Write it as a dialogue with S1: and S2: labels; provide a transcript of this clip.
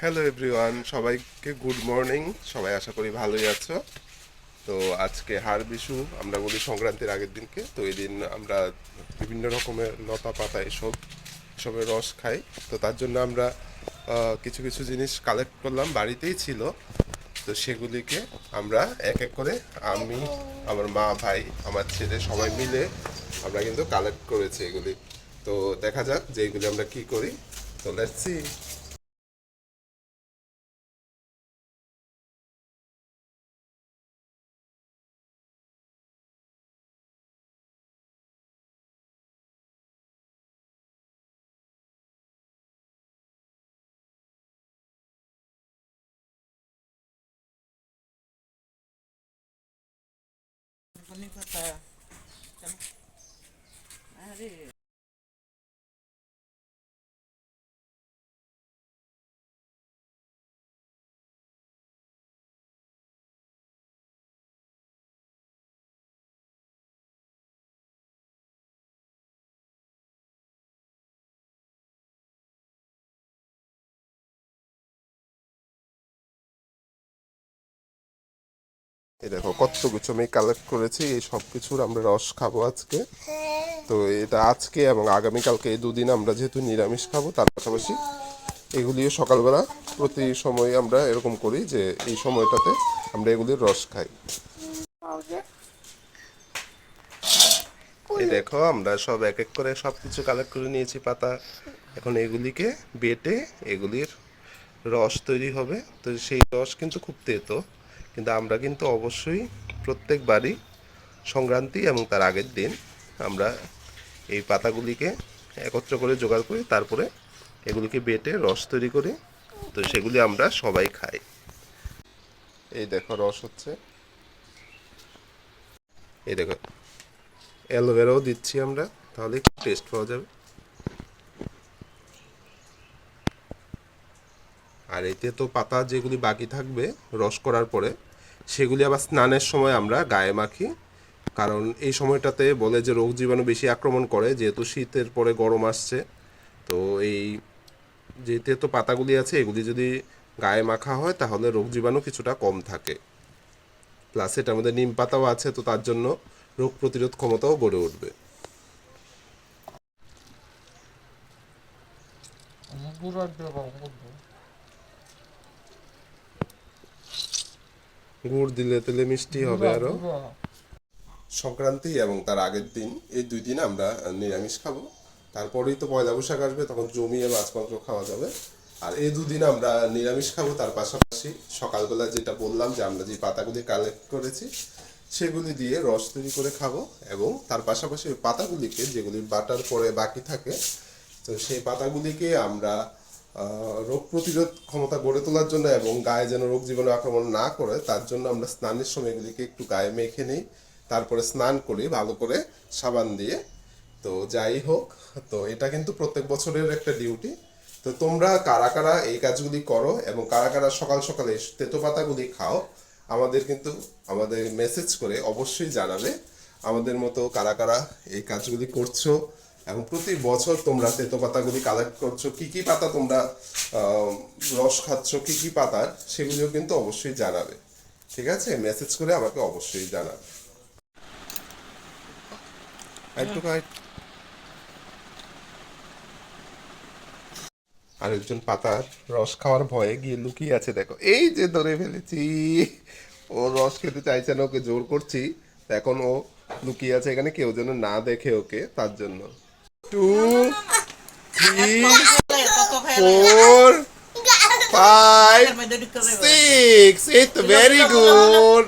S1: Hello everyone, সবাইকে good morning. সবাই আশা করি ভালোই আছো। তো আজকে হাড় বিশু, আমরা বলি সংক্রান্তির আগের দিনকে। তো এই দিন আমরা বিভিন্ন রকমের লতা পাতা এসবের রস খাই। তো তার জন্য আমরা কিছু কিছু জিনিস কালেক্ট করলাম, বাড়িতেই ছিল। তো সেগুলিকে আমরা এক এক করে, আমি, আমার মা, ভাই, আমার ছেলে সবাই মিলে আমরা কিন্তু কালেক্ট করেছি এগুলি। তো দেখা যাক যে এগুলি আমরা কি করি। তো লেটস সি। এই দেখো কত কিছু আমি কালেক্ট করেছি, এই সব কিছুর আমরা রস খাবো আজকে। তো এটা আজকে এবং আগামীকালকে এই দুদিন আমরা যেহেতু নিরামিষ খাবো, তার পাশাপাশি এগুলিও সকালবেলা প্রতি সময় আমরা এরকম করি যে এই সময়টাতে আমরা এগুলির রস খাই। এই দেখো আমরা সব এক এক করে সব কিছু কালেক্ট করে নিয়েছি পাতা। এখন এগুলিকে বেটে এগুলির রস তৈরি হবে। তো সেই রস কিন্তু খুব তেতো, কিন্তু আমরা কিন্তু অবশ্যই প্রত্যেকবারই সংক্রান্তি এবং তার আগের দিন আমরা এই পাতাগুলিকে একত্র করে জোগাড় করি, তারপরে এগুলিকে বেটে রস তৈরি করি। তো সেগুলি আমরা সবাই খাই। এই দেখো রস হচ্ছে, এই দেখো অ্যালোভেরাও দিচ্ছি আমরা, তাহলে একটু টেস্ট পাওয়া যাবে। আর এতে তো পাতা যেগুলি বাকি থাকবে রস করার পরে, সেগুলি আবার স্নানের সময় আমরা গায়ে মাখি। কারণ এই সময়টাতে বলে যে রোগ জীবাণু বেশি আক্রমণ করে, যেহেতু শীতের পরে গরম আসছে। তো এই যে তেতো পাতাগুলি আছে, এগুলি যদি গায়ে মাখা হয় তাহলে রোগ জীবাণু কিছুটা কম থাকে। প্লাস এটার মধ্যে নিম পাতাও আছে, তো তার জন্য রোগ প্রতিরোধ ক্ষমতাও গড়ে উঠবে। গুড় দিলে তেলে মিষ্টি হবে আরো। সংক্রান্তি এবং তার আগের দিন, এই দুই দিন আমরা নিরামিষ খাবো। তারপরেই তো পয়লা বৈশাখ আসবে, তখন জমিয়ে মাছ মাংস খাওয়া যাবে। আর এই দুদিন আমরা নিরামিষ খাবো, তার পাশাপাশি সকালবেলা যেটা বললাম যে আমরা যে পাতাগুলি কালেক্ট করেছি সেগুলি দিয়ে রস তৈরি করে খাবো। এবং তার পাশাপাশি ওই পাতাগুলিকে, যেগুলি বাটার পরে বাকি থাকে, তো সেই পাতাগুলিকে আমরা রোগ প্রতিরোধ ক্ষমতা গড়ে তোলার জন্য এবং গায়ে যেন রোগ জীবাণু আক্রমণ না করে তার জন্য আমরা স্নানের সময় এগুলিকে একটু গায়ে মেখে নিই। তারপরে স্নান করি ভালো করে সাবান দিয়ে। তো যাই হোক, তো এটা কিন্তু প্রত্যেক বছরের একটা ডিউটি। তো তোমরা কারা কারা এই কাজগুলি করো এবং কারা কারা সকাল সকালে তেতো পাতাগুলি খাও, আমাদের কিন্তু আমাদের মেসেজ করে অবশ্যই জানাবে। আমাদের মতো কারা কারা এই কাজগুলি করছো এবং প্রতি বছর তোমরা তেতো পাতাগুলি কালেক্ট করছো, কি কি পাতা তোমরা রস খাচ্ছ, কি কি পাতার, সেগুলিও কিন্তু অবশ্যই জানাবে। ঠিক আছে, মেসেজ করে আমাকে অবশ্যই জানাবে। একটু আরেকজন পাতার রস খাওয়ার ভয়ে গিয়ে লুকিয়ে আছে, দেখো এই যে ধরে ফেলেছি। ও রস খেতে চাইছে না, ওকে জোর করছি। এখন ও লুকিয়ে আছে এখানে, কেউ যেন না দেখে ওকে, তার জন্য। 2, 3, 4, 5, 6, এই তো ভেরি গুড।